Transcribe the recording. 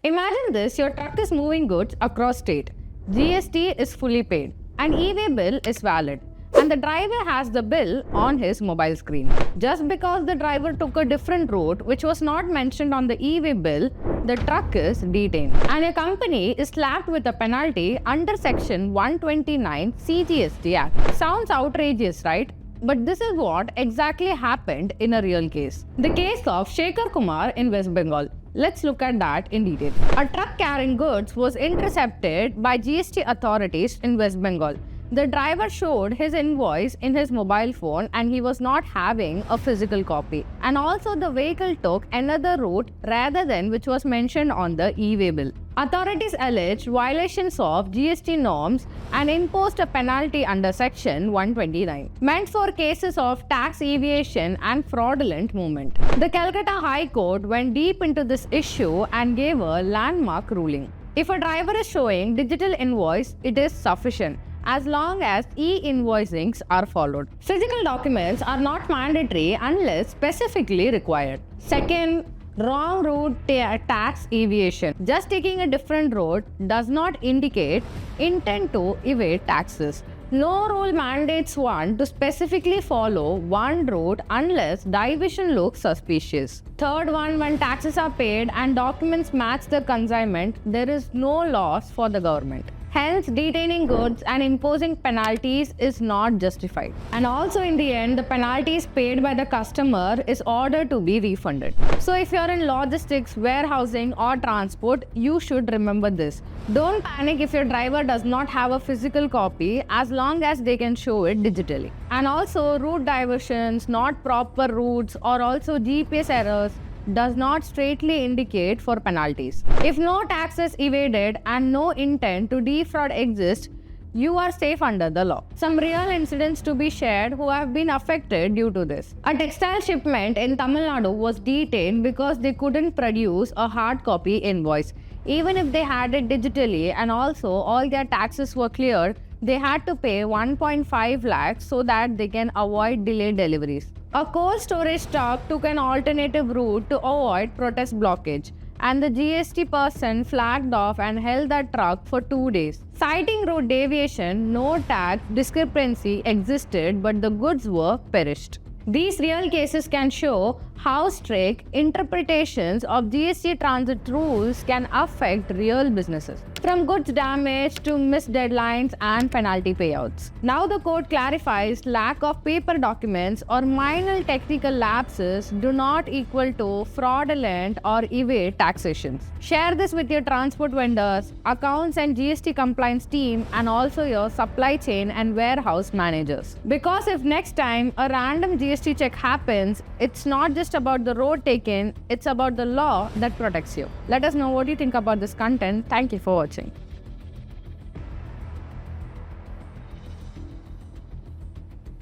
Imagine this, your truck is moving goods across state. GST is fully paid. An e-way bill is valid. And the driver has the bill on his mobile screen. Just because the driver took a different route which was not mentioned on the e-way bill, the truck is detained. And a company is slapped with a penalty under section 129 CGST Act. Sounds outrageous, right? But this is what exactly happened in a real case. The case of Shekhar Kumar in West Bengal. Let's look at that in detail. A truck carrying goods was intercepted by GST authorities in West Bengal. The driver showed his invoice in his mobile phone and he was not having a physical copy. And also the vehicle took another route rather than which was mentioned on the e-way bill. Authorities alleged violations of GST norms and imposed a penalty under section 129, meant for cases of tax evasion and fraudulent movement. The Calcutta High Court went deep into this issue and gave a landmark ruling. If a driver is showing digital invoice, it is sufficient as long as e-invoicings are followed. Physical documents are not mandatory unless specifically required. Second, wrong route tax evasion. Just taking a different road does not indicate intent to evade taxes. No rule mandates one to specifically follow one route unless diversion looks suspicious. Third one, when taxes are paid and documents match the consignment, there is no loss for the government. Hence, detaining goods and imposing penalties is not justified. And also in the end, the penalties paid by the customer is ordered to be refunded. So if you're in logistics, warehousing or transport, you should remember this. Don't panic if your driver does not have a physical copy as long as they can show it digitally. And also route diversions, not proper routes or also GPS errors does not straightly indicate for penalties. If no tax is evaded and no intent to defraud exists, you are safe under the law. Some real incidents to be shared who have been affected due to this. A textile shipment in Tamil Nadu was detained because they couldn't produce a hard copy invoice. Even if they had it digitally and also all their taxes were cleared, they had to pay 1.5 lakhs so that they can avoid delayed deliveries. A cold storage truck took an alternative route to avoid protest blockage, and the GST person flagged off and held that truck for 2 days. Citing route deviation, no tax discrepancy existed, but the goods were perished. These real cases can show how strict interpretations of GST transit rules can affect real businesses, from goods damage to missed deadlines and penalty payouts. Now the court clarifies lack of paper documents or minor technical lapses do not equal to fraudulent or evade taxation. Share this with your transport vendors, accounts and GST compliance team, and also your supply chain and warehouse managers. Because if next time a random GST check happens, it's not just about the road taken, it's about the law that protects you. Let us know what you think about this content. Thank you for watching.